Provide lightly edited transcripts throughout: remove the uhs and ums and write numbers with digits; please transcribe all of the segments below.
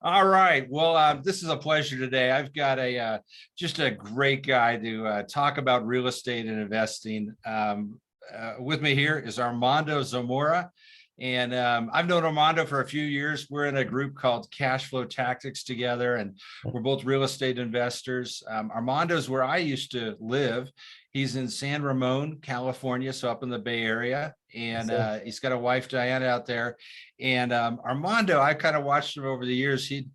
All right. Well, this is a pleasure today. I've got a just a great guy to talk about real estate and investing. With me here is Armando Zamora, and I've known Armando for a few years. We're in a group called Cash Flow Tactics together, and we're both real estate investors. Armando's where I used to live. He's in San Ramon, California, so up in the Bay Area, and he's got a wife, Diana, out there. And Armando, I kind of watched him over the years. He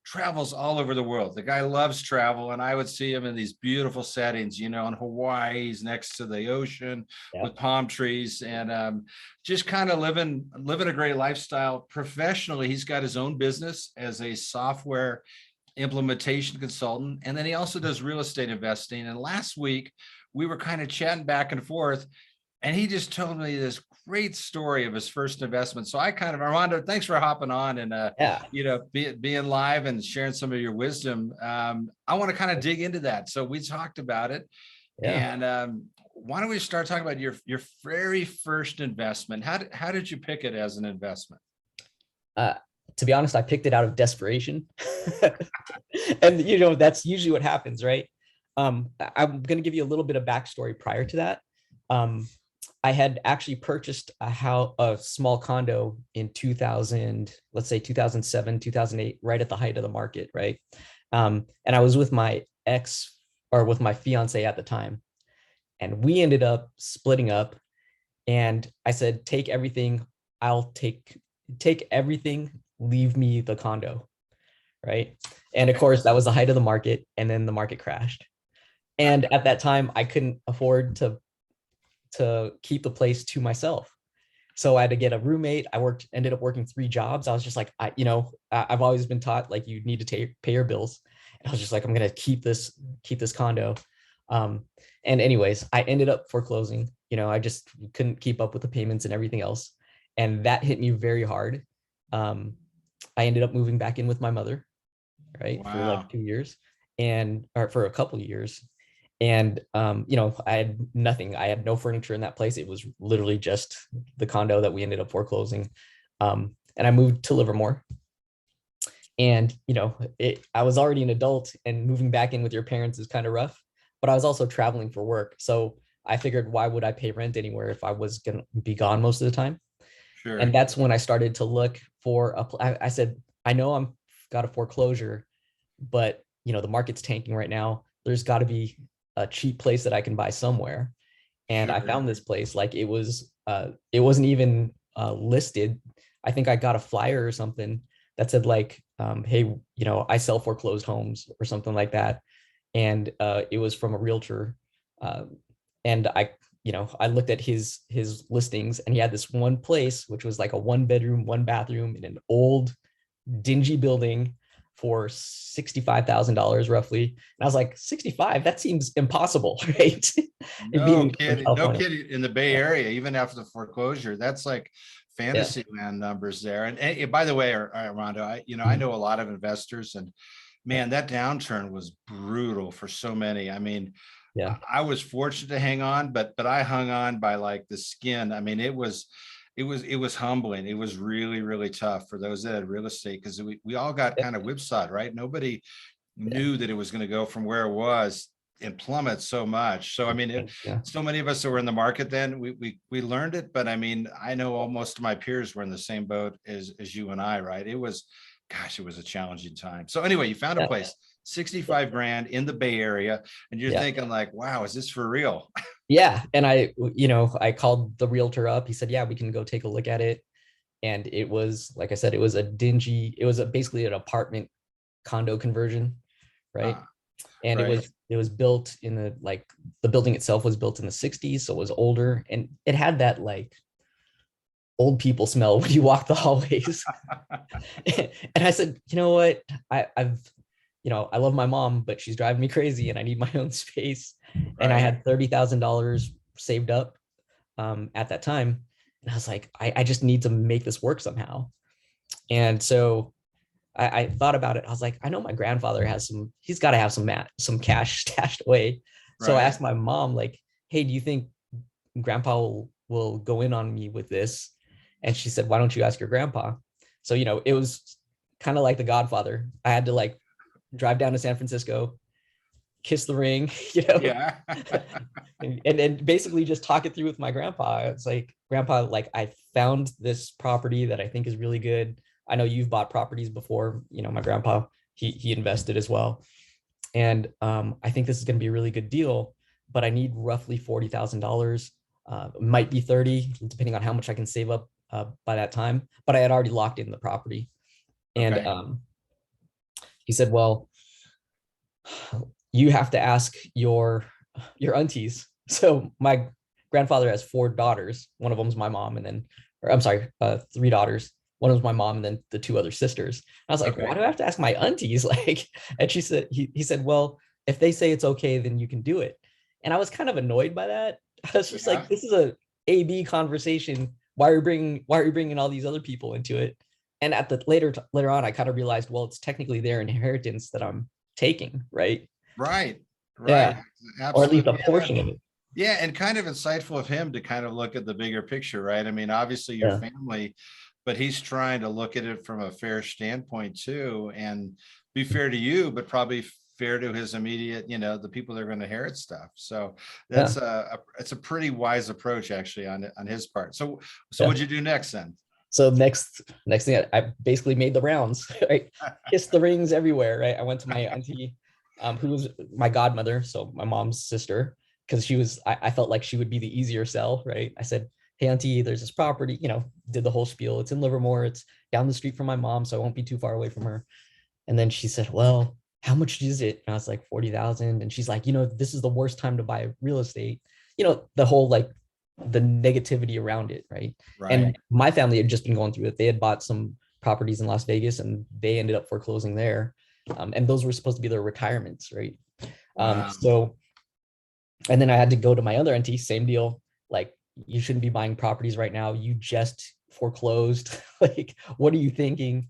travels all over the world. The guy loves travel, and I would see him in these beautiful settings, in Hawaii. He's next to the ocean with palm trees, and just kind of living a great lifestyle. Professionally, he's got his own business as a software implementation consultant, and then he also does real estate investing. And last week, we were kind of chatting back and forth, and he just told me this great story of his first investment. So Armando, thanks for hopping on and, being live and sharing some of your wisdom. I want to kind of dig into that. So we talked about it. And why don't we start talking about your very first investment? How did you pick it as an investment? To be honest, I picked it out of desperation. And, that's usually what happens, right? I'm going to give you a little bit of backstory prior to that. I had actually purchased a small condo in 2000, let's say 2007, 2008, right at the height of the market, right? And I was with my with my fiance at the time, and we ended up splitting up. And I said, take everything. I'll take everything. Leave me the condo, right? And of course, that was the height of the market, and then the market crashed. And at that time, I couldn't afford to keep the place to myself. So I had to get a roommate. Ended up working 3 jobs. I was just like, I've always been taught like you need to pay your bills. And I was just like, I'm going to keep this condo. And anyways, I ended up foreclosing. I just couldn't keep up with the payments and everything else. And that hit me very hard. I ended up moving back in with my mother, right? Wow. For like 2 years or for a couple of years. And, I had nothing. I had no furniture in that place. It was literally just the condo that we ended up foreclosing. And I moved to Livermore. And, I was already an adult, and moving back in with your parents is kind of rough, but I was also traveling for work. So I figured, why would I pay rent anywhere if I was going to be gone most of the time? Sure. And that's when I started to look for I said, I know I'm got a foreclosure, but, the market's tanking right now. There's got to be a cheap place that I can buy somewhere. And sure. I found this place. Like it wasn't even listed. I think I got a flyer or something that said like, hey, I sell foreclosed homes or something like that. And it was from a realtor. And I looked at his listings, and he had this one place, which was like a 1-bedroom, 1-bathroom in an old dingy building for $65,000 roughly. And I was like, 65, that seems impossible, right? No kidding. In the Bay Area, even after the foreclosure, that's like fantasy land numbers there. And by the way, Armando, I know a lot of investors, and man, that downturn was brutal for so many. I mean, I was fortunate to hang on, but I hung on by like the skin. I mean, it was humbling. It was really, really tough for those that had real estate, because we all got kind of whipsawed, right? Nobody knew that it was going to go from where it was and plummet so much. So, I mean, so many of us that were in the market then, we learned it. But I mean, I know most of my peers were in the same boat as you and I, right? It was a challenging time. So anyway, you found a place, 65 grand in the Bay Area, and you're thinking like, wow, is this for real? Yeah. And I called the realtor up. He said, yeah, we can go take a look at it. And it was, like I said, it was basically an apartment condo conversion. Right. And right. It was built in the building itself was built in the 60s. So it was older, and it had that like old people smell when you walk the hallways. And I said, you know what? I love my mom, but she's driving me crazy, and I need my own space. Right. And I had $30,000 saved up at that time. And I was like, I just need to make this work somehow. And so I thought about it. I was like, I know my grandfather he's got to have some cash stashed away. Right. So I asked my mom, like, hey, do you think grandpa will go in on me with this? And she said, why don't you ask your grandpa? So, it was kind of like The Godfather. I had to like drive down to San Francisco, kiss the ring, you know, Yeah. and basically just talk it through with my grandpa. It's like, grandpa, like I found this property that I think is really good. I know you've bought properties before, you know, my grandpa, he invested as well. And I think this is going to be a really good deal, but I need roughly $40,000. Might be 30, depending on how much I can save up by that time. But I had already locked in the property. And Okay. he said, well, you have to ask your aunties. So my grandfather has 4 daughters. One of them's my mom, and then, or I'm sorry, 3 daughters. One of them's my mom, and then the 2 other sisters. I was like, Okay. why do I have to ask my aunties? Like, and she said, he said, well, if they say it's okay, then you can do it. And I was kind of annoyed by that. I was just Yeah. like, this is a A-B conversation. Why are you bringing all these other people into it? And at the later on, I kind of realized, well, it's technically their inheritance that I'm taking, right? Right. Right. Yeah, or at least a Absolutely. Yeah. portion of it. Yeah, and kind of insightful of him to kind of look at the bigger picture, right? I mean, obviously your Yeah, family, but he's trying to look at it from a fair standpoint too, and be fair to you, but probably fair to his immediate, you know, the people that are going to inherit stuff. So yeah, that's it's a pretty wise approach actually on his part. So yeah. what'd you do next then? So next thing, I basically made the rounds. Right, kissed the rings everywhere. Right, I went to my auntie, who was my godmother, so my mom's sister, because she was. I felt like she would be the easier sell. Right, I said, "Hey, auntie, there's this property. You know, did the whole spiel. It's in Livermore. It's down the street from my mom, so I won't be too far away from her." And then she said, well, how much is it? And I was like, 40,000. And she's like, you know, this is the worst time to buy real estate. You know, the whole like the negativity around it, right? Right. And my family had just been going through it. They had bought some properties in Las Vegas and they ended up foreclosing there. And those were supposed to be their retirements, right? Wow. So, and then I had to go to my other auntie, same deal. Like, you shouldn't be buying properties right now. You just foreclosed. Like, what are you thinking?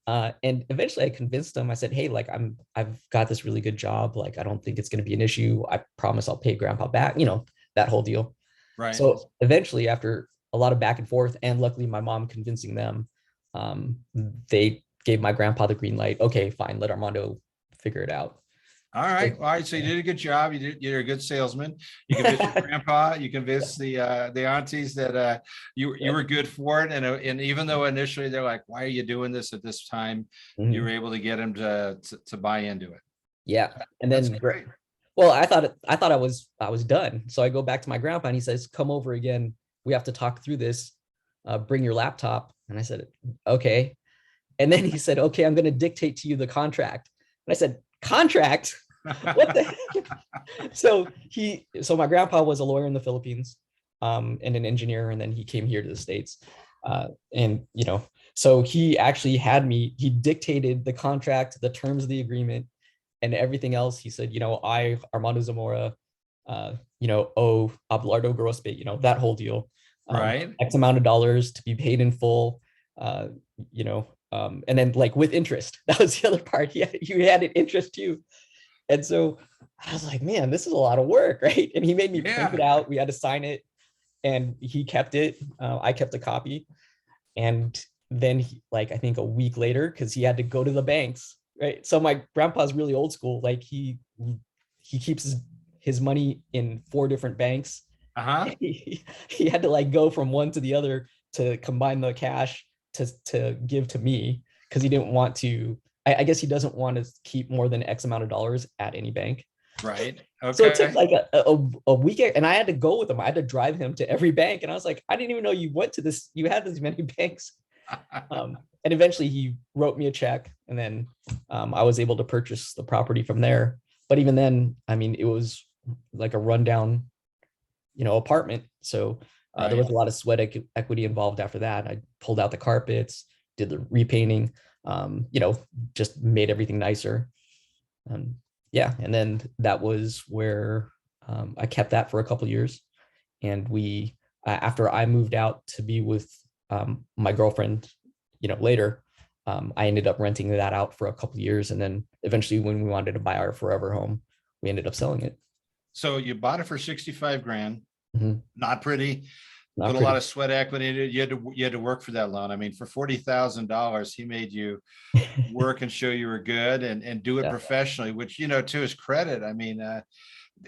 And eventually I convinced them. I said, hey, like I've got this really good job. Like, I don't think it's going to be an issue. I promise I'll pay grandpa back, you know, that whole deal. Right. So eventually, after a lot of back and forth, and luckily my mom convincing them, um, they gave my grandpa the green light. Okay, fine, let Armando figure it out. All right. All right. So you did a good job. You're a good salesman. You convinced your grandpa, you convinced the aunties that you were good for it. And even though initially they're like, why are you doing this at this time? You were Mhm. able to get them to buy into it. Yeah, and That's then great. well, I thought I was done. So I go back to my grandpa and he says, "Come over again. We have to talk through this. Bring your laptop." And I said, "Okay." And then he said, "Okay, I'm going to dictate to you the contract." And I said, "Contract? What the heck?" So my grandpa was a lawyer in the Philippines, and an engineer, and then he came here to the States. And you know, so he actually had me, he dictated the contract, the terms of the agreement, and everything else. He said, you know, I, Armando Zamora, you know, owe Abelardo Grospe, you know, that whole deal. Right. X amount of dollars to be paid in full, uh, you know, and then like with interest. That was the other part. You had an interest too. And so I was like, man, this is a lot of work, right? And he made me print it Yeah. out. We had to sign it, and he kept it. I kept a copy, and then like I think a week later, because he had to go to the banks, right? So my grandpa's really old school. Like he keeps his money in 4 different banks. Uh-huh. He had to like go from one to the other to combine the cash to give to me, because he didn't want to. I guess he doesn't want to keep more than X amount of dollars at any bank. Right. So it took Okay. like a week, and I had to go with him. I had to drive him to every bank, and I was like, I didn't even know you went to this. You had this many banks. And eventually, he wrote me a check, and then I was able to purchase the property from there. But even then, I mean, it was like a rundown, you know, apartment. So there Right. was a lot of sweat equity involved after that. I pulled out the carpets, did the repainting, you know, just made everything nicer. Um, yeah, and then that was where I kept that for a couple years, and we after I moved out to be with my girlfriend, you know, later, I ended up renting that out for a couple years, and then eventually, when we wanted to buy our forever home, we ended up selling it. So you bought it for 65 grand. Mhm. Not pretty. not put a lot pretty. of sweat equity into it. You had to work for that loan. I mean, for $40,000, he made you work and show you were good and do it Yeah, professionally, which, to his credit, I mean,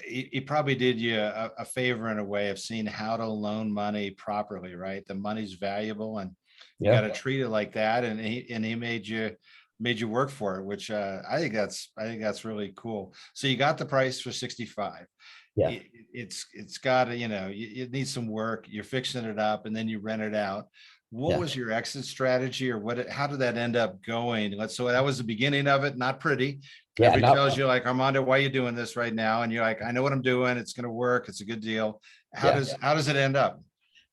he probably did you a favor in a way of seeing how to loan money properly, right? The money's valuable and you got yeah, to treat it like that. And he made you work for it, which I think that's really cool. So you got the price for 65. yeah, It's got to, it needs some work. You're fixing it up and then you rent it out. What yeah, was your exit strategy, or how did that end up going? So that was the beginning of it, not pretty. yeah. Everybody Not tells you like, Armando, why are you doing this right now? And you're like, I know what I'm doing. It's going to work. It's a good deal. How yeah. does how does it end up?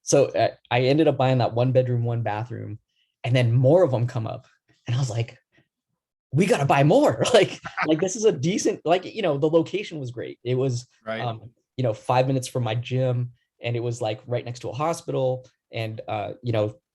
So I ended up buying that 1 bedroom, 1 bathroom, and then more of them come up, and I was like, we got to buy more. Like this is a decent, like, the location was great. It was, Right. 5 minutes from my gym, and it was like right next to a hospital, and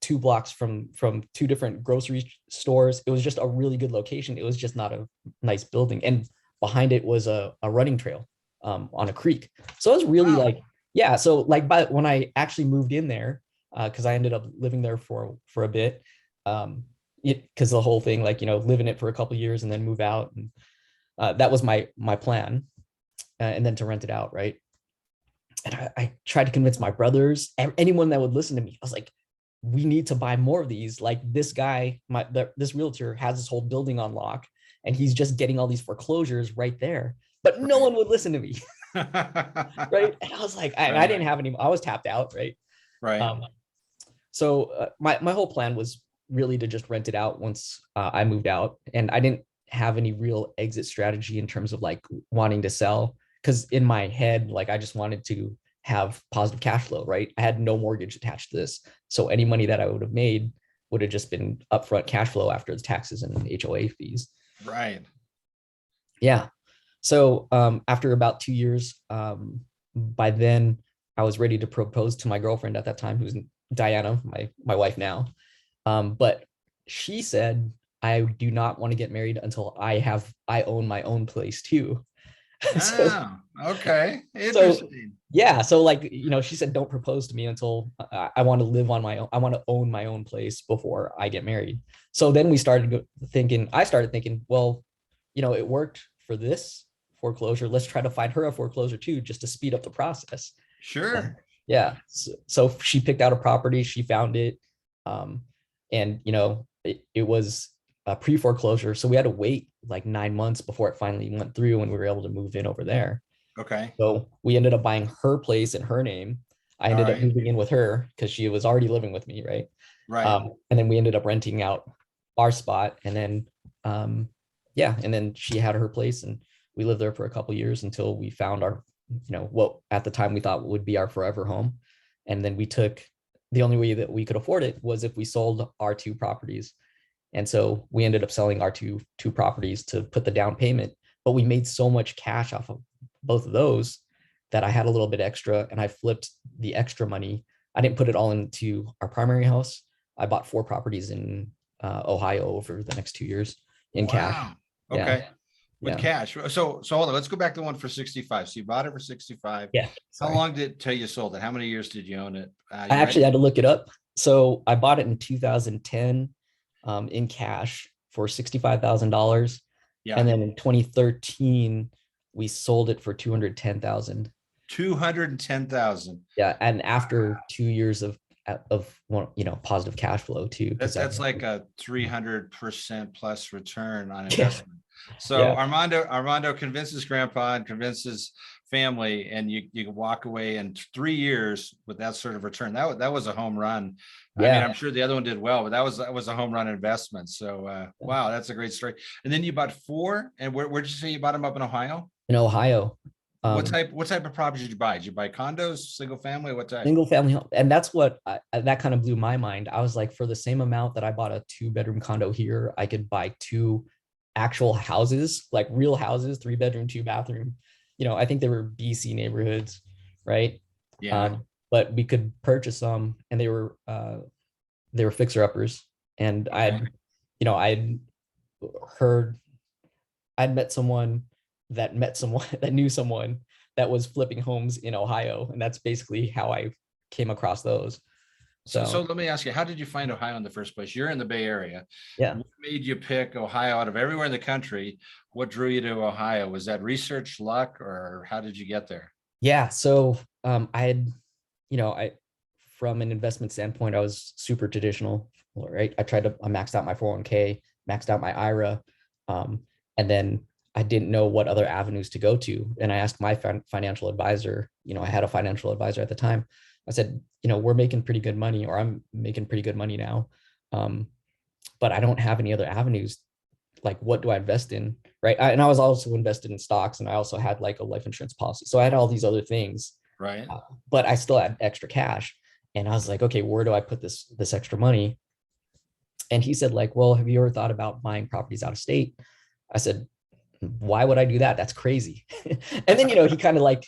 2 blocks from two different grocery stores. It was just a really good location. It was just not a nice building, and behind it was a running trail, on a creek. So it was really Wow. like, yeah. So like, when I actually moved in there, because I ended up living there for a bit, um, because the whole thing, like, live in it for a couple of years and then move out, and that was my plan, and then to rent it out, right? And I tried to convince my brothers, anyone that would listen to me. I was like, we need to buy more of these. Like, this guy, this realtor has this whole building on lock, and he's just getting all these foreclosures right there, but no Right. one would listen to me. Right? And I was like, I Right. didn't have any, I was tapped out, right? Right. um, so my whole plan was really to just rent it out once I moved out, and I didn't have any real exit strategy in terms of like wanting to sell, because in my head, like, I just wanted to have positive cash flow, right? I had no mortgage attached to this, so any money that I would have made would have just been upfront cash flow after the taxes and HOA fees. Right. Yeah. So after about 2 years, by then I was ready to propose to my girlfriend at that time, who's Diana, my wife now. But she said, I do not want to get married until I own my own place too. so Oh, okay. so Interesting. yeah, so like, she said, don't propose to me until I want to live on my own. I want to own my own place before I get married. So then I started thinking, well, it worked for this foreclosure. Let's try to find her a foreclosure too, just to speed up the process. Sure. Yeah. So she picked out a property, she found it. Um, and it was a pre-foreclosure. So we had to wait like 9 months before it finally went through and we were able to move in over there. Okay. So we ended up buying her place in her name. I All ended up right. moving in with her because she was already living with me, right? Right. And then we ended up renting out our spot, and then yeah, and then she had her place, and we lived there for a couple years until we found our, what at the time we thought would be our forever home. And then the only way that we could afford it was if we sold our 2 properties. And so we ended up selling our two properties to put the down payment, but we made so much cash off of both of those that I had a little bit extra, and I flipped the extra money. I didn't put it all into our primary house. I bought 4 properties in Ohio over the next 2 years in cash. Wow. Yeah, Okay. With yeah, cash. So hold on. Let's go back to one for 65. So you bought it for 65. yeah. How Sorry, long did it till you sold it? How many years did you own it? I You actually ready? had to look it up. So I bought it in 2010, in cash for $65,000, Yeah. and then in 2013 we sold it for 210,000. 210,000. Yeah, and after 2 years of positive cash flow too, because That's like a 300% plus return on yeah, investment. So yeah, Armando convinces grandpa and convinces family, and you can walk away in 3 years with that sort of return. That was a home run. I mean, yeah. I'm sure the other one did well, but that was a home run investment. So wow, that's a great story. And then you bought 4, and where'd you say you bought them up in Ohio? In Ohio. What um type what type of property did you buy? Did you buy condos, single family? What type? Single family home, and that's what that kind of blew my mind. I was like, for the same amount that I bought a 2 bedroom condo here, I could buy 2 actual houses, like real houses, 3 bedroom, 2 bathroom. I think they were BC neighborhoods, right? Yeah. But we could purchase them, and they were fixer uppers. And Okay. I'd heard, I'd met someone that knew someone that was flipping homes in Ohio, and that's basically how I came across those. So let me ask you, how did you find Ohio in the first place? You're in the Bay Area. Yeah. What made you pick Ohio out of everywhere in the country? What drew you to Ohio? Was that research, luck, or how did you get there? Yeah. So I had, I from an investment standpoint, I was super traditional, right? I maxed out my 401k, maxed out my IRA. And then I didn't know what other avenues to go to. And I asked my financial advisor, I had a financial advisor at the time. I said, we're making pretty good money, or I'm making pretty good money now. But I don't have any other avenues. Like, what do I invest in? Right. And I was also invested in stocks, and I also had like a life insurance policy. So I had all these other things, Right. But I still had extra cash. And I was like, okay, where do I put this extra money? And he said, like, well, have you ever thought about buying properties out of state? I said, why would I do that? That's crazy. And then, he kind of like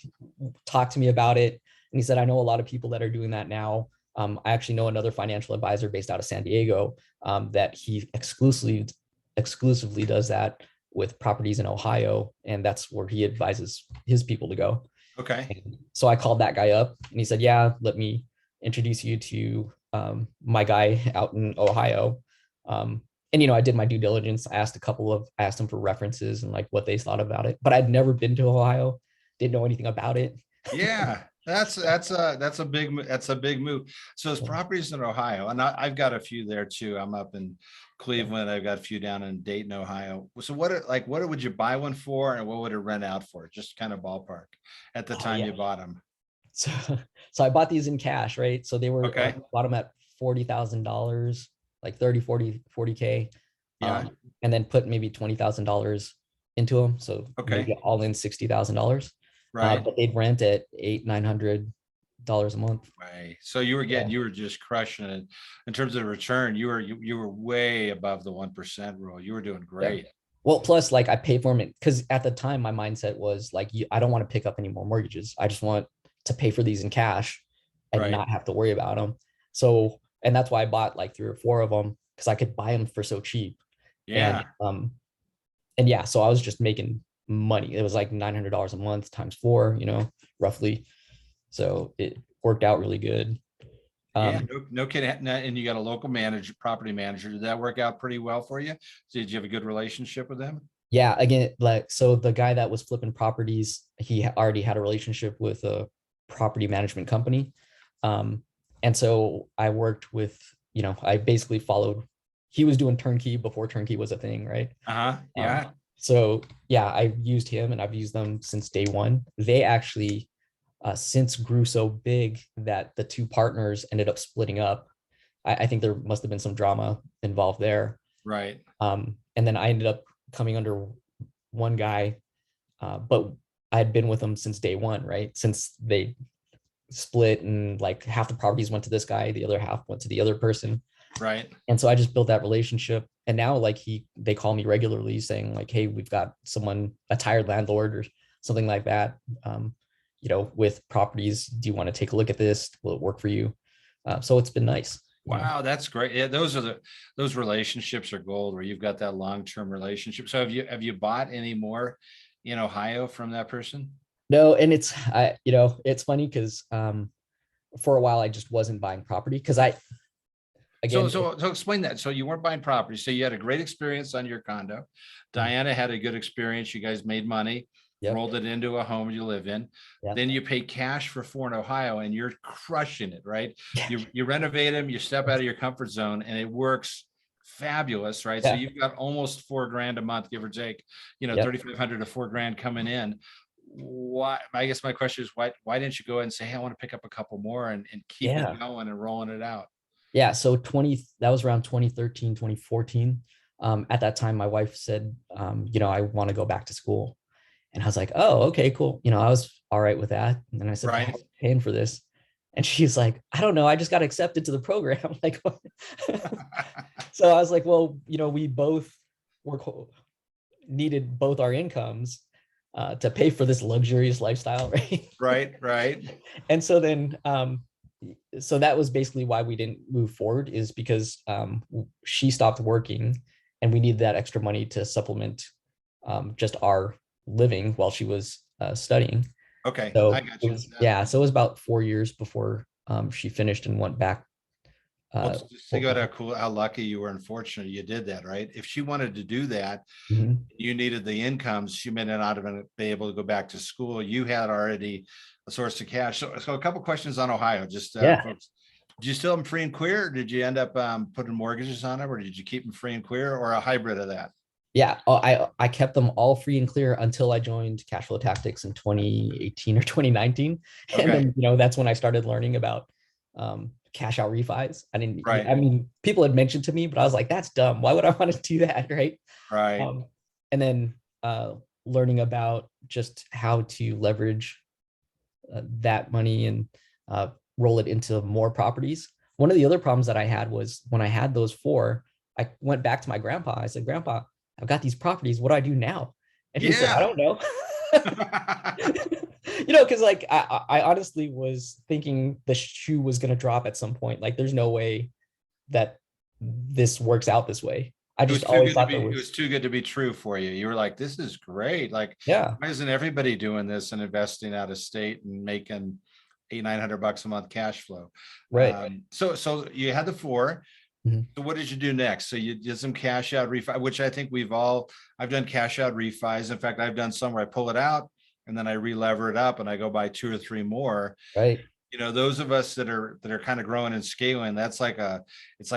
talked to me about it. And he said, I know a lot of people that are doing that now. I actually know another financial advisor based out of San Diego that he exclusively does that with properties in Ohio. And that's where he advises his people to go. Okay. And so I called that guy up, and he said, yeah, let me introduce you to my guy out in Ohio. And, I did my due diligence. I asked them for references and like what they thought about it, but I'd never been to Ohio, didn't know anything about it. Yeah, that's a big move. So there's properties in Ohio, and I've got a few there too. I'm up in Cleveland. I've got a few down in Dayton, Ohio. So what would you buy one for, and what would it rent out for? Just kind of ballpark at the time you bought them. So, so I bought these in cash, right? So they were Okay. bought them at $40,000, like 30, 40K. Yeah. And then put maybe $20,000 into them. So Okay. maybe all in $60,000. Right. But they'd rent at $800-900 a month. Right. So you were just crushing it in terms of return. You were way above the 1% rule. You were doing great. Yeah. Well, plus like I pay for them because at the time my mindset was like, I don't want to pick up any more mortgages. I just want to pay for these in cash and not have to worry about them. So, and that's why I bought like 3 or 4 of them, because I could buy them for so cheap. Yeah. And yeah, so I was just making money. It was like $900 a month times 4, roughly. So it worked out really good. Yeah, no kidding. And you got a local property manager. Did that work out pretty well for you? Did you have a good relationship with them? Yeah, again, like, so the guy that was flipping properties, he already had a relationship with a property management company. And so I worked with, I basically followed, he was doing turnkey before turnkey was a thing, right? Yeah. So yeah, I used him, and I've used them since day one. They actually since grew so big that the 2 partners ended up splitting up. I think there must have been some drama involved there. Right. And then I ended up coming under one guy, but I had been with them since day one, right? Since they split, and like half the properties went to this guy, the other half went to the other person. Right. And so I just built that relationship. And now like they call me regularly saying like, hey, we've got a tired landlord or something like that, with properties. Do you want to take a look at this? Will it work for you? So it's been nice. Wow, that's great. Yeah, those relationships are gold, where you've got that long-term relationship. So have you bought any more in Ohio from that person? No, and it's funny because for a while I just wasn't buying property because So explain that. So you weren't buying property. So you had a great experience on your condo. Diana had a good experience. You guys made money, rolled it into a home you live in. Yep. Then you pay cash for 4 in Ohio, and you're crushing it, right? You renovate them, you step out of your comfort zone, and it works fabulous, right? Yeah. So you've got almost $4,000 a month, give or take, 3,500 to $4,000 coming in. Why? I guess my question is why didn't you go ahead and say, hey, I want to pick up a couple more and keep it going and rolling it out? Yeah. So that was around 2013, 2014. At that time, my wife said, I want to go back to school. And I was like, oh, okay, cool. I was all right with that. And then I said, right. I'm paying for this. And she's like, I don't know. I just got accepted to the program. Like, so I was like, well, we both needed both our incomes to pay for this luxurious lifestyle. Right. Right. And so then, so that was basically why we didn't move forward, is because she stopped working and we needed that extra money to supplement just our living while she was studying. Okay. So I got you. so it was about 4 years before She finished and went back. Well, Uh, just think about how lucky you were and fortunate you did that, right? If she wanted to do that, Mhm. you needed the incomes, she may not have been able to go back to school. You had already a source of cash. So a couple questions on Ohio, just Yeah. folks. Did you still have them free and clear? Or did you end up putting mortgages on them, or did you keep them free and clear, or a hybrid of that? Yeah, I kept them all free and clear until I joined Cash Flow Tactics in 2018 or 2019, and Okay, then that's when I started learning about cash out refis. right, I mean, people had mentioned to me, but I was like, that's dumb. Why would I want to do that, right? right. Um, and then learning about just how to leverage that money and uh, roll it into more properties. One of the other problems that I had was when I had those four, I went back to my grandpa. I said, Grandpa, I've got these properties. What do I do now? And he said, I Yeah. don't know. Because like I honestly was thinking the shoe was going to drop at some point. Like, there's no way that this works out this way. I It just was too always good to thought be, there it was, was too good to be true for you. You were like, this is great. Like, yeah, why isn't everybody doing this and investing out of state and making 800-900 bucks a month cash flow? right. So you had the four. Mhm. So what did you do next? So you did some cash out refi, which I think I've done cash out refis. In fact, I've done some where I pull it out and then I re-lever it up and I go buy two or three more. Right. Those of us that are kind of growing and scaling, it's like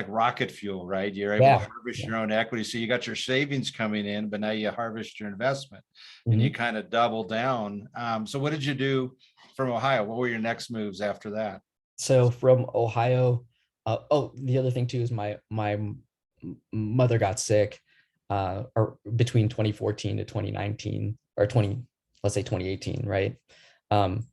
rocket fuel, right? You're able to Yeah. harvest Yeah. your own equity. So you got your savings coming in, but now you harvest your investment and you Mhm. kind of double down. So what did you do from Ohio? What were your next moves after that? So from Ohio, oh, the other thing too is my mother got sick or between 2014 to 2019 or 20, let's say 2018, right? Um,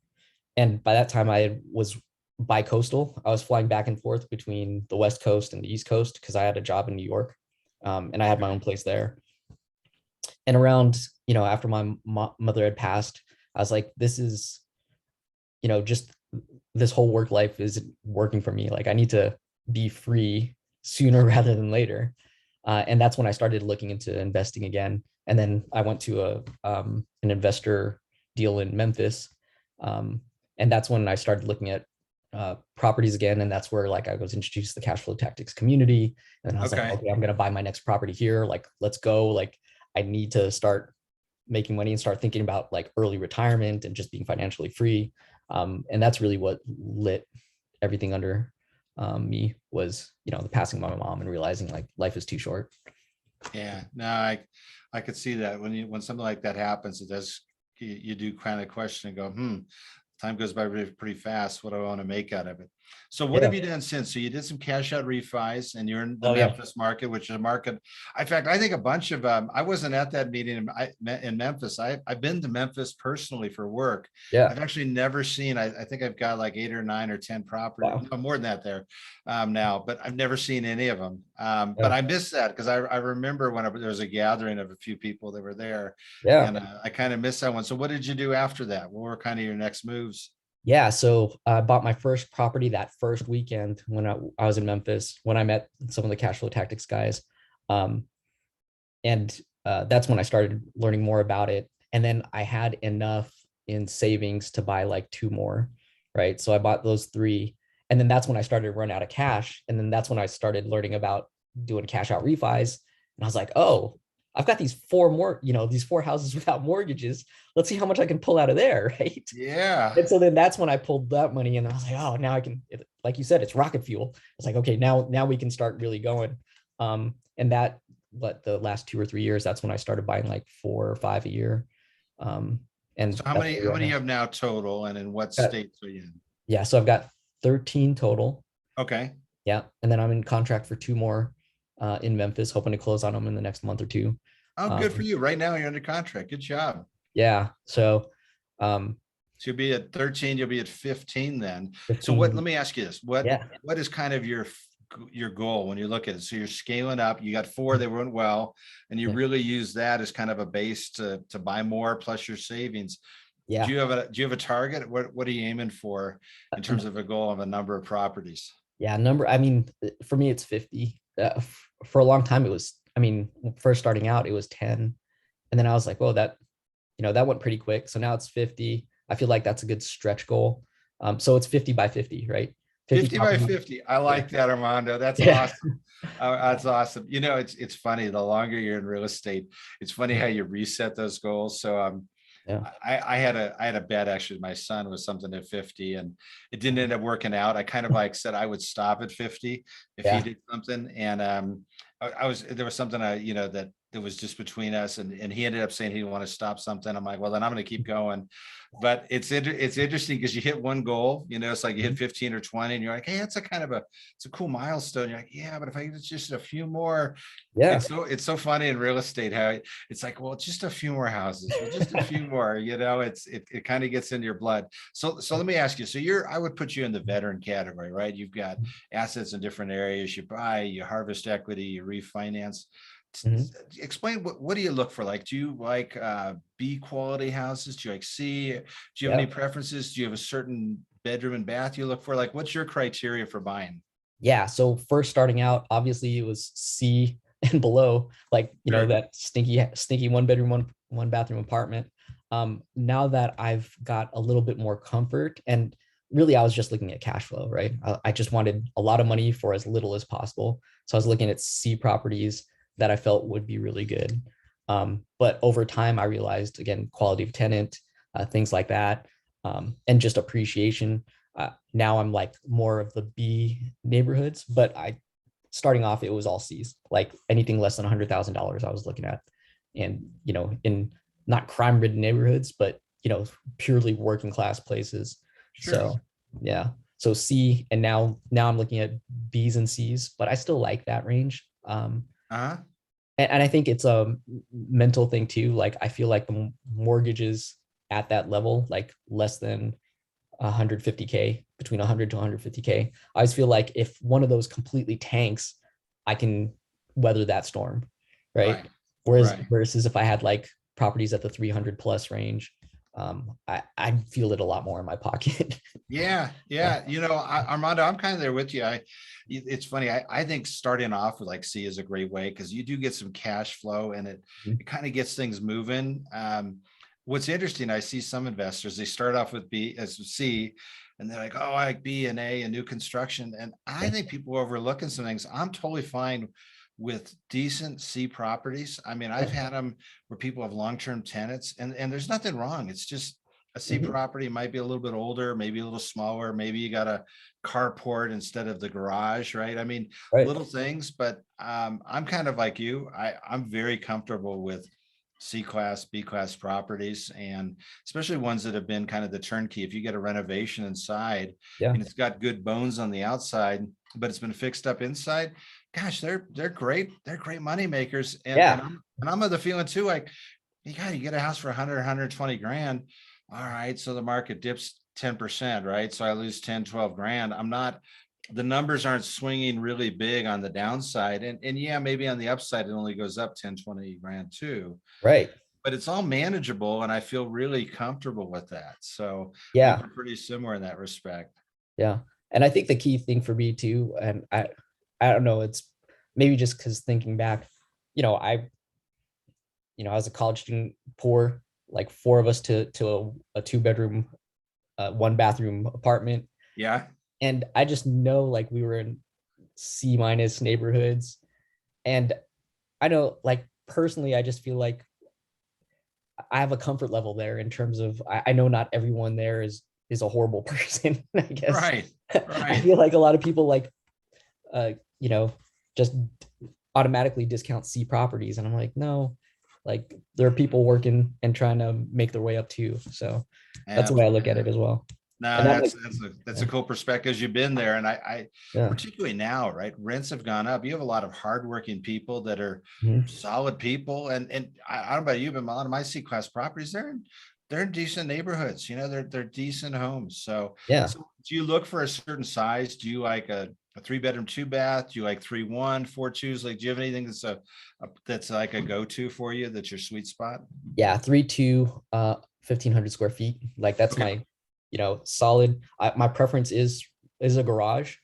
and by that time I was bi-coastal. I was flying back and forth between the West Coast and the East Coast because I had a job in New York, and I had my own place there. And around, after my mother had passed, I was like, this is, just this whole work life isn't working for me. Like, I need to be free sooner rather than later. And that's when I started looking into investing again. And then I went to an investor deal in Memphis. Um, and that's when I started looking at properties again. And that's where like I was introduced to the cash flow tactics community. And then I was like, Okay. okay, I'm going to buy my next property here. Like, let's go. Like, I need to start making money and start thinking about like early retirement and just being financially free. And that's really what lit everything under me was, the passing of my mom and realizing like life is too short. Yeah, no, I could see that when something like that happens, it does, you do kind of question and go, time goes by pretty fast. What do I want to make out of it? So what Yeah. have you done since? So you did some cash out refis and you're in the Oh yeah. Memphis market, which is a market. In fact, I think a bunch of, I wasn't at that meeting in Memphis. I've been to Memphis personally for work. Yeah. I've actually never seen, I think I've got like 8 or 9 or 10 properties, Wow. no, more than that there now, but I've never seen any of them. But Yeah. I missed that because I remember when there was a gathering of a few people that were there Yeah. and I kind of missed that one. So what did you do after that? What were kind of your next moves? Yeah. So I bought my first property that first weekend when I was in Memphis, when I met some of the cash flow tactics guys. Um, and that's when I started learning more about it. And then I had enough in savings to buy like two more, right? So I bought those three, and then that's when I started to run out of cash. And then that's when I started learning about doing cash out refis. And I was like, oh, I've got these four more, these four houses without mortgages. Let's see how much I can pull out of there, right? Yeah. And so then that's when I pulled that money, and I was like, oh, now I can, like you said, it's rocket fuel. It's like, okay, now we can start really going. And that, but the last 2 or 3 years, that's when I started buying like 4 or 5 a year. Um, So and how that's many where how we are many you now. have now total and in what Got- states are you in? yeah, so I've got 13 total. Okay. Yeah, and then I'm in contract for two more in Memphis, hoping to close on them in the next month or two. Oh, good for Um, you. Right now you're under contract. Good job. yeah, so um, So you'll be at 13, you'll be at 15 then. So let 15. me ask you this. What Yeah. what is kind of your goal when you look at it? So you're scaling up, you got four that went well, and you Yeah. really use that as kind of a base to buy more plus your savings. Yeah. Do you have a target? What are you aiming for in terms of a goal of a number of properties? Yeah, I mean, for me, it's 50. For a long time, it was, I mean, first starting out, it was 10. And then I was like, well, that went pretty quick. So now it's 50. I feel like that's a good stretch goal. So it's 50 by 50, right? 50 by 50,000. 50. I Yeah. like that, Armando. That's Yeah. awesome. That's awesome. You know, it's funny. The longer you're in real estate, it's funny how you reset those goals. So Yeah. I had a bet actually. My son was something at 50 and it didn't end up working out. I kind of like said I would stop at 50 if he Yeah. did something. And I was there was something that was just between us and he ended up saying he didn't want to stop something. I'm like, well, then I'm going to keep going. But it's interesting because you hit one goal, it's like you hit 15 or 20 and you're like, hey, that's it's a cool milestone. You're like, yeah, but if I get just a few more, Yeah. it's so funny in real estate how it's like, well, just a few more houses, well, just a few more, it kind of gets into your blood. So let me ask you, so I would put you in the veteran category, right? You've got assets in different areas, you buy, you harvest equity, you refinance. Mhm. Explain what do you look for? Like, do you like B quality houses? Do you like C? Do you have Yeah. any preferences? Do you have a certain bedroom and bath you look for? Like, what's your criteria for buying? Yeah. So first starting out, obviously it was C and below, like, Sure. that stinky one bedroom, one bathroom apartment. Now that I've got a little bit more comfort, and really I was just looking at cash flow, right? I just wanted a lot of money for as little as possible. So I was looking at C properties that I felt would be really good. But over time, I realized, again, quality of tenant, things like that, and just appreciation. Now I'm like more of the B neighborhoods, but starting off, it was all C's, like anything less than $100,000 I was looking at. And, in not crime ridden neighborhoods, but, purely working class places. Sure. So, yeah. So C, and now I'm looking at B's and C's, but I still like that range. Uh-huh. And I think it's a mental thing too. Like, I feel like the mortgages at that level, like less than 150K, between 100 to 150K, I always feel like if one of those completely tanks, I can weather that storm, right? Right. Whereas Right. versus if I had like properties at the 300 plus range, I'd feel it a lot more in my pocket. Yeah, Yeah. yeah. Armando, I'm kind of there with you. It's funny. I think starting off with like C is a great way because you do get some cash flow and it kind of gets things moving. What's interesting, I see some investors, they start off with B as C, and they're like, oh, I like B and A and new construction. And I Yeah. think people are overlooking some things. I'm totally fine with decent C properties. I mean, I've Yeah. had them where people have long-term tenants and there's nothing wrong. It's just a C Mhm. property might be a little bit older, maybe a little smaller, maybe you got a carport instead of the garage, right? I mean, Right. little things, but I'm kind of like you. I'm very comfortable with C class, B class properties, and especially ones that have been kind of the turnkey. If you get a renovation inside Yeah. and it's got good bones on the outside, but it's been fixed up inside, gosh, they're great. They're great money makers. And Yeah. I'm of the feeling too, like you get a house for 100, 120 grand. All right. So the market dips 10%, right? So I lose 10, 12 grand. The numbers aren't swinging really big on the downside. And yeah, maybe on the upside, it only goes up 10, 20 grand too, Right. but it's all manageable. And I feel really comfortable with that. So I think Yeah. we're pretty similar in that respect. Yeah. And I think the key thing for me too, and I don't know, it's maybe just because thinking back, you know, I, I was a college student, poor, like four of us to a two bedroom, one bathroom apartment. Yeah. And I just know like we were in C minus neighborhoods. And I know like personally, I just feel like I have a comfort level there in terms of I know not everyone there is a horrible person, I guess. Right. I Right. feel like a lot of people like uh, you know, just automatically discount C properties. And I'm like, no, like there are people working and trying to make their way up too. So that's the way I look at Absolutely. it as well. No, And that that's yeah, a cool perspective. You've been there, and I yeah. particularly now, right? Rents have gone up. You have a lot of hardworking people that are Mhm. solid people, and I don't know about you, but a lot of my C class properties, they're in decent neighborhoods. They're decent homes. So Yeah. so do you look for a certain size? Do you like a 3 bedroom, 2 bath? Do you like 3-1, 4-2s? Like, do you have anything that's like a go-to for you? That's your sweet spot? Yeah. 3-2, 1,500 square feet. Like that's Okay. my, solid. My preference is a garage,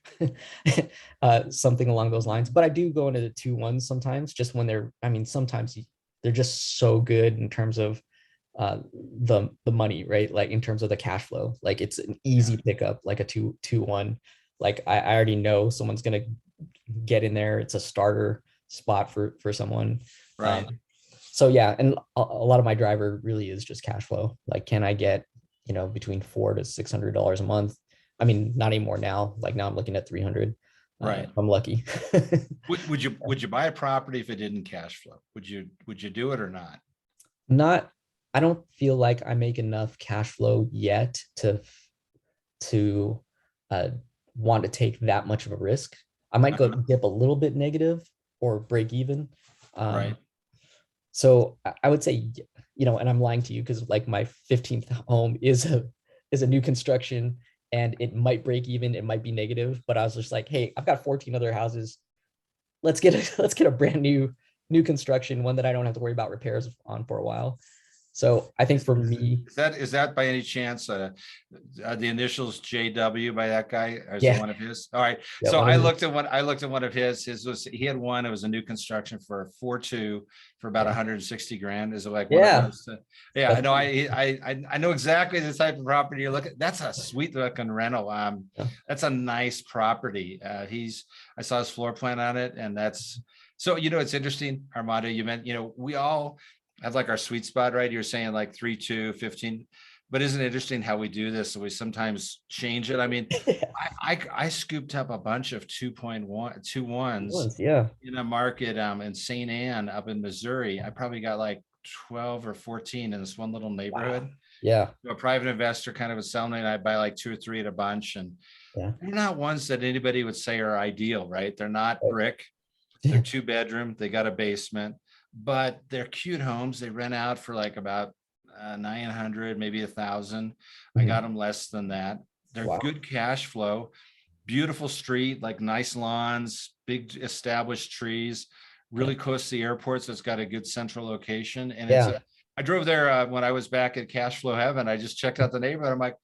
something along those lines. But I do go into the 2-1s sometimes, just when I mean, sometimes they're just so good in terms of the money, right? Like in terms of the cash flow, like it's an Yeah. easy pickup, like a 2-1. Like I already know someone's gonna get in there. It's a starter spot for someone. Right. So yeah, and a lot of my driver really is just cash flow. Like, can I get, between $400 to $600 a month? I mean, not anymore now. Like now I'm looking at 300. Right. I'm lucky. Would you buy a property if it didn't cash flow? Would you do it or not? Not, I don't feel like I make enough cash flow yet to uh, want to take that much of a risk. I might go dip a little bit negative or break even. Right. So I would say, and I'm lying to you because like my 15th home is a new construction and it might break even, it might be negative, but I was just like, hey, I've got 14 other houses. Let's get a brand new construction, one that I don't have to worry about repairs on for a while. So I think for me, is that by any chance the initials JW by that guy? Or is yeah, it one of his? All right. yeah, So I looked at one of his. He had one. It was a new construction for 4.2 for about 160 grand. Is it like one of those? Yeah, I know. I know exactly the type of property you're looking. That's a sweet looking rental. That's a nice property. I saw his floor plan on it, and that's so. It's interesting, Armando. You meant we all have like our sweet spot, right? You're saying like 3.2, 15, but isn't it interesting how we do this? So we sometimes change it. I mean, I scooped up a bunch of 2.1 yeah, in a market in St. Anne up in Missouri. I probably got like 12 or 14 in this one little neighborhood. Wow. Yeah. A private investor kind of was selling it. I buy like 2 or 3 at a bunch, and they're not ones that anybody would say are ideal, right? They're not brick. They're 2-bedroom. They got a basement. But they're cute homes. They rent out for like about 900, maybe 1,000. I got them less than that. They're good cash flow, beautiful street, like nice lawns, big established trees, really close to the airport. So it's got a good central location. And I drove there when I was back at cash flow heaven. I just checked out the neighborhood. I'm like,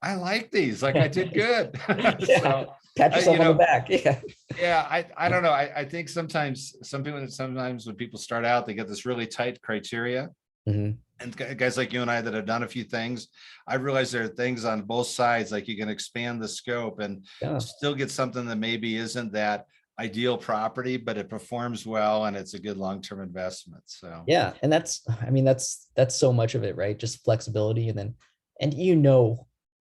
I like these. Like I did good. So pat yourself on the back. I don't know. I think sometimes when people start out, they get this really tight criteria. And guys like you and I that have done a few things, I realize there are things on both sides, like you can expand the scope and still get something that maybe isn't that ideal property, but it performs well and it's a good long-term investment. So and that's so much of it, right? Just flexibility. And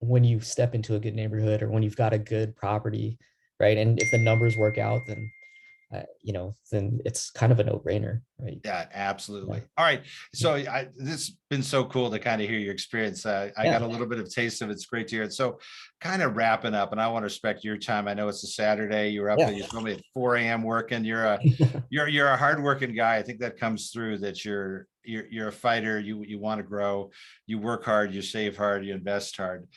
when you step into a good neighborhood or when you've got a good property, right? And if the numbers work out, then then it's kind of a no-brainer, right? Yeah, absolutely. All right. So this has been so cool to kind of hear your experience. I got a little bit of a taste of it. It's great to hear it. So kind of wrapping up, and I want to respect your time. I know it's a Saturday. You're up you told me at 4 a.m. working. You're a hardworking guy. I think that comes through that you're a fighter. You want to grow, you work hard, you save hard, you invest hard.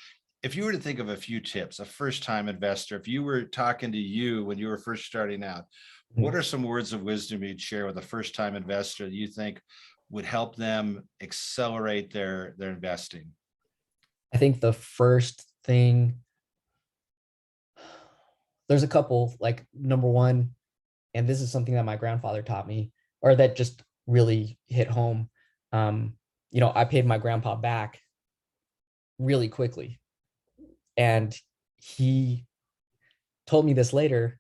If you were to think of a few tips, a first-time investor, if you were talking to you when you were first starting out, what are some words of wisdom you'd share with a first-time investor that you think would help them accelerate their investing? I think the first thing, there's a couple, like number one, and this is something that my grandfather taught me, or that just really hit home. I paid my grandpa back really quickly. And he told me this later.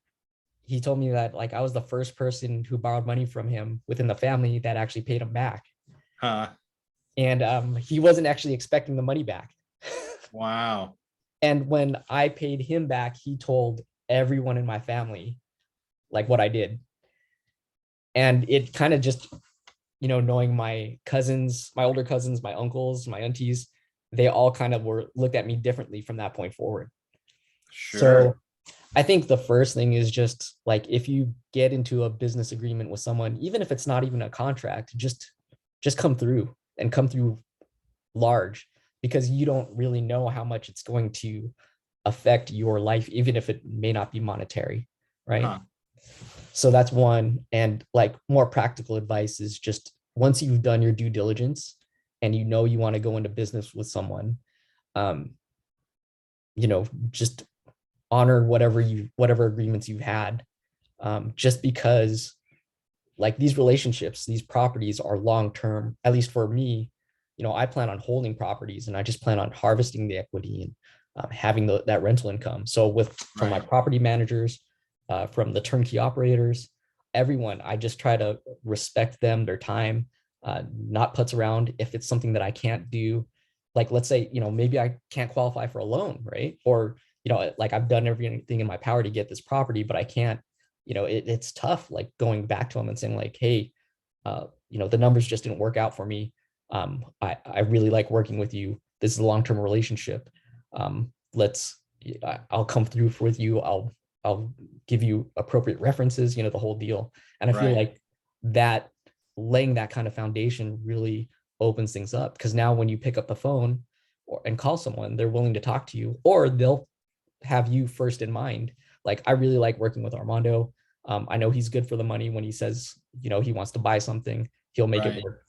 He told me that like I was the first person who borrowed money from him within the family that actually paid him back. And he wasn't actually expecting the money back. Wow. And when I paid him back, he told everyone in my family like what I did. And it kind of just, knowing my cousins, my older cousins, my uncles, my aunties, they all kind of looked at me differently from that point forward. Sure. So I think the first thing is just like, if you get into a business agreement with someone, even if it's not even a contract, just come through and come through large, because you don't really know how much it's going to affect your life, even if it may not be monetary. Right. So that's one. And like more practical advice is just once you've done your due diligence and you want to go into business with someone, just honor whatever agreements you've had, just because like these relationships, these properties are long-term. At least for me, I plan on holding properties and I just plan on harvesting the equity having that rental income. So from my Right. property managers, from the turnkey operators, everyone, I just try to respect them, their time, not putz around. If it's something that I can't do, like let's say, maybe I can't qualify for a loan, right? Or, like I've done everything in my power to get this property, but I can't, it's tough, like going back to them and saying like, hey, the numbers just didn't work out for me. I really like working with you. This is a long-term relationship. I'll come through with you. I'll give you appropriate references, the whole deal. And I feel Right. like that laying that kind of foundation really opens things up, because now when you pick up the phone and call someone, they're willing to talk to you, or they'll have you first in mind. Like, I really like working with Armando. I know he's good for the money. When he says, he wants to. Something, he'll make it Right. work.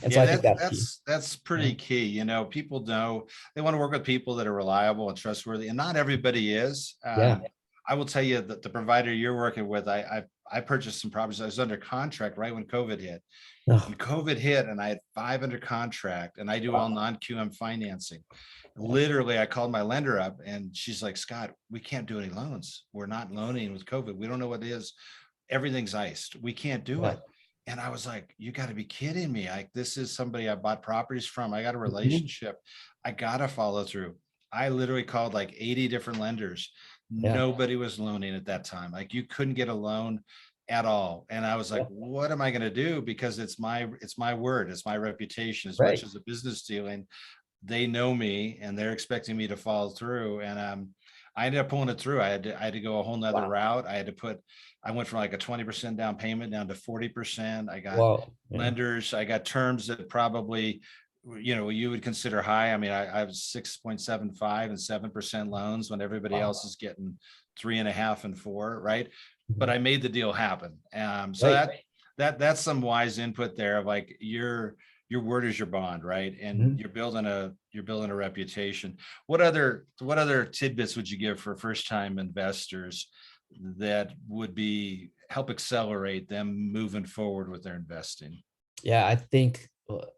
And so Yeah, I think that's key. that's Yeah. pretty key. People know they want to work with people that are reliable and trustworthy, and not everybody is. Yeah. I will tell you that the provider you're working with, I purchased some properties. I was under contract right when COVID hit. Oh, And COVID hit, and I had 5 under contract, and I do all wow. non-QM financing. Yeah. Literally, I called my lender up, and she's like, "Scott, we can't do any loans. We're not loaning with COVID. We don't know what it is. Everything's iced. We can't do Yeah. it." And I was like, "You got to be kidding me. Like, this is somebody I bought properties from. I got a Mhm. relationship. I got to follow through." I literally called like 80 different lenders. Yeah. Nobody was loaning at that time. Like, you couldn't get a loan at all. And I was like, Yeah. what am I going to do? Because it's my word, it's my reputation as much Right. as a business dealing. They know me and they're expecting me to follow through. And I ended up pulling it through. I had to go a whole nother Wow. route. I went from like a 20% down payment down to 40%. I got Whoa. Yeah. lenders, I got terms that probably, you would consider high. I mean, I was 6.75 and 7% loans when everybody Wow. else is getting 3.5 and 4, right? But Mhm. I made the deal happen. So Right. that's some wise input there of like your word is your bond, right? And Mhm. you're building a reputation. What other tidbits would you give for first time investors that would be help accelerate them moving forward with their investing? Yeah, I think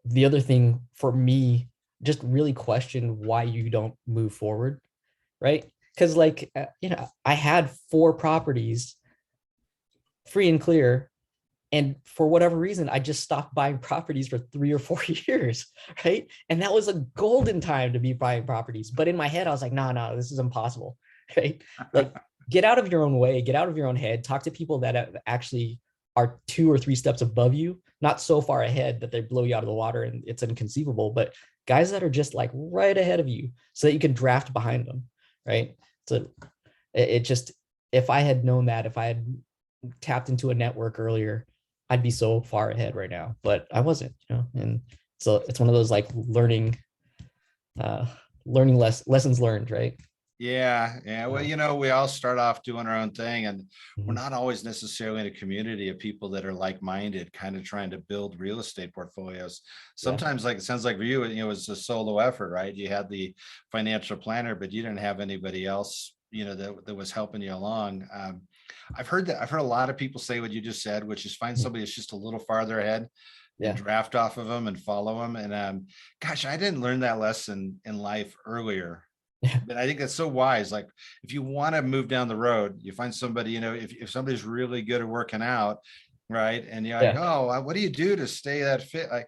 the other thing for me, just really question why you don't move forward, right? Because like I had 4 properties free and clear, and for whatever reason, I just stopped buying properties for 3 or 4 years, right? And that was a golden time to be buying properties. But in my head, I was like, no, no, this is impossible, right? Like, get out of your own way, get out of your own head, talk to people that actually are 2 or 3 steps above you, not so far ahead that they blow you out of the water and it's inconceivable, but guys that are just like right ahead of you so that you can draft behind them, right? So it just, if I had known that, if I had tapped into a network earlier, I'd be so far ahead right now, but I wasn't, and so it's one of those like uh, lessons learned, right? Yeah, yeah. Well, we all start off doing our own thing, and we're Mhm. not always necessarily in a community of people that are like-minded, kind of trying to build real estate portfolios. Yeah, Sometimes, like it sounds like for you, it was a solo effort, right? You had the financial planner, but you didn't have anybody else, that was helping you along. I've heard a lot of people say what you just said, which is find Mhm. somebody that's just a little farther ahead and Yeah, draft off of them and follow them. And gosh, I didn't learn that lesson in life earlier, yeah, but I think that's so wise. Like, if you want to move down the road, you find somebody, if somebody's really good at working out, right? And you're like, yeah, oh, what do you do to stay that fit? Like,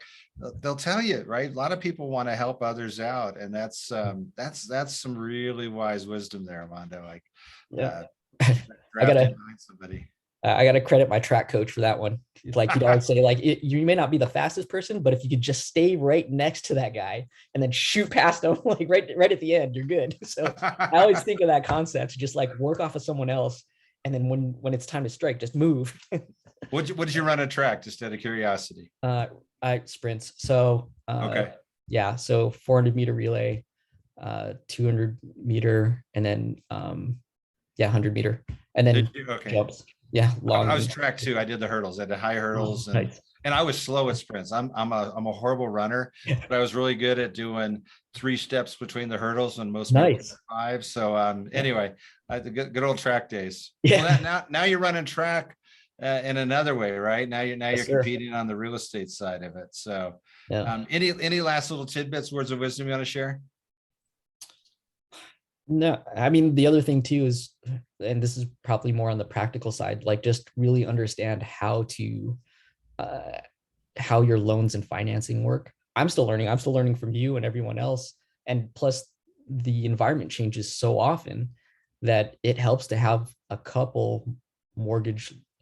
they'll tell you, right? A lot of people want to help others out. And that's some really wise wisdom there, Armando. Like, yeah. uh, I drafting gotta behind somebody. I gotta credit my track coach for that one. Like, he'd always say, like, you may not be the fastest person, but if you could just stay right next to that guy and then shoot past him, like right at the end, you're good. So I always think of that concept, just like work off of someone else, and then when it's time to strike, just move. What did you run a track, just out of curiosity? uh I sprints. So Okay. yeah, so 400-meter relay, 200-meter, and then yeah, 100-meter, and Did then you? Okay. jumps. Yeah, I long. was track too. I did the hurdles. I did high Oh, hurdles, and nice. and I was slow at sprints. I'm a horrible runner, Yeah. but I was really good at doing 3 steps between the hurdles, and most people do Nice. 5. So Yeah. anyway, I had the good old track days. Well, Yeah. now you're running track in another way, right? Now you're Yes, sir. competing on the real estate side of it. So Yeah. any last little tidbits, words of wisdom you want to share? No, I mean, the other thing too is, and this is probably more on the practical side, like just really understand uh, how your loans and financing work. I'm still learning. I'm still learning from you and everyone else. And plus, the environment changes so often that it helps to have a couple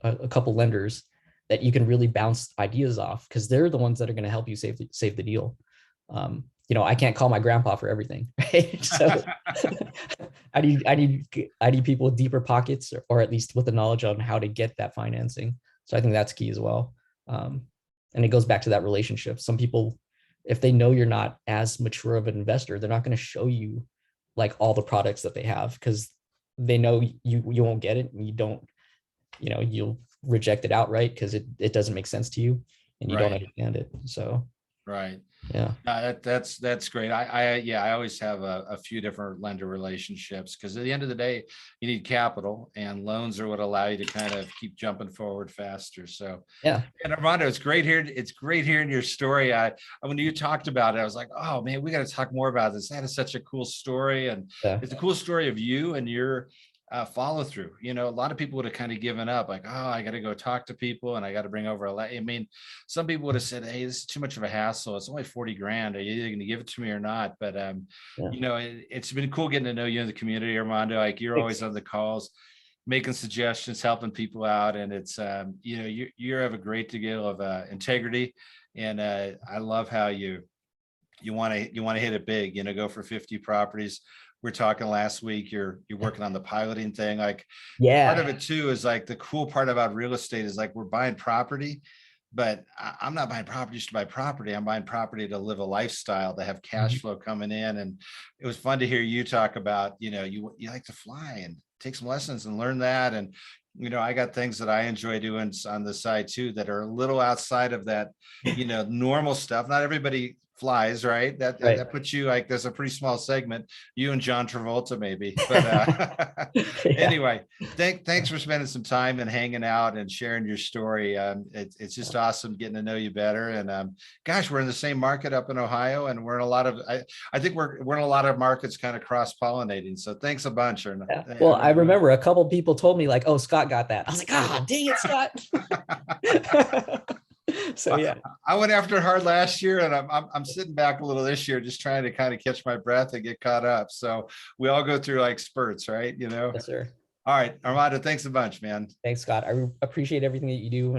a couple lenders that you can really bounce ideas off, because they're the ones that are going to help you save the deal. I can't call my grandpa for everything, right? So I need people with deeper pockets, or at least with the knowledge on how to get that financing. So I think that's key as well. And it goes back to that relationship. Some people, if they know you're not as mature of an investor, they're not going to show you like all the products that they have, because they know you won't get it, and you'll reject it outright because it doesn't make sense to you and you don't Right. understand it. So Right. yeah. That's great. I always have a few different lender relationships, because at the end of the day, you need capital, and loans are what allow you to kind of keep jumping forward faster. So, Yeah. and Armando, it's great hearing your story. When you talked about it, I was like, oh man, we got to talk more about this. That is such a cool story, and Yeah. it's a cool story of you and your follow through. A lot of people would have kind of given up, like, oh, I got to go talk to people, and I got to bring over I mean, some people would have said, hey, this is too much of a hassle. It's only 40 grand. Are you either going to give it to me or not? But Yeah. it's been cool getting to know you in the community, Armando. Like, you're always Thanks. on the calls, making suggestions, helping people out, and it's you have a great deal of integrity, and I love how you want to hit it big, go for 50 properties. We're talking last week, you're working on the piloting thing. Like, part Yeah. of it too is like, the cool part about real estate is like, we're buying property, but I'm not buying property just to buy property. I'm buying property to live a lifestyle, to have cash Mhm. flow coming in. And it was fun to hear you talk about, you like to fly and take some lessons and learn that. And I got things that I enjoy doing on the side too, that are a little outside of that, normal stuff. Not everybody flies, right? That Right. that puts you like, there's a pretty small segment, you and John Travolta maybe. But Yeah. anyway, thanks for spending some time and hanging out and sharing your story. It's just awesome getting to know you better. And gosh, we're in the same market up in Ohio, and we're in a lot of I think we're in a lot of markets kind of cross pollinating. So thanks a bunch. Yeah. Well, I remember a couple people told me like, "Oh, Scott got that." I was like, "Ah, dang it, Scott." So yeah. I went after hard last year, and I'm sitting back a little this year, just trying to kind of catch my breath and get caught up. So we all go through like spurts, right? Yes, sir. All right, Armando, thanks a bunch, man. Thanks, Scott. I appreciate everything that you do.